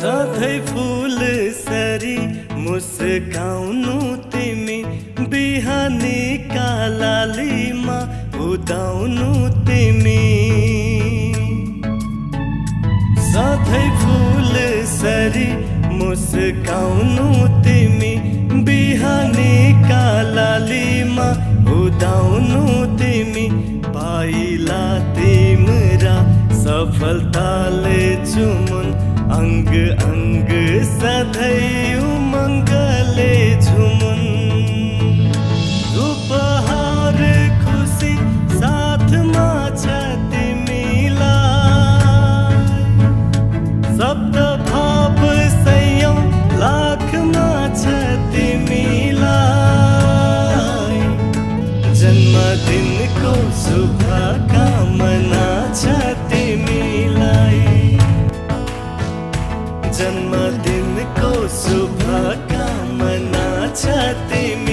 सधैँ फूल सरी मुस्काउनु तिमी, बिहानीका लालीमा उदाउनु तिमी। सधैँ फूल सरी मुस्काउनु तिमी, बिहानीका लालीमा उदाउनु तिमी। पाइला तिम्रा सफलताले चुमुन, अंग अंग सधैँ उमङ्गले झुमुन। उपहार खुसी साथमा छ तिमीलाई, शब्द भाव सयौं लाखमा छ तिमीलाई। जन्मदिनको शुभकामना छ तिमीलाई, जन्मदिनको शुभकामना छ तिमीलाई।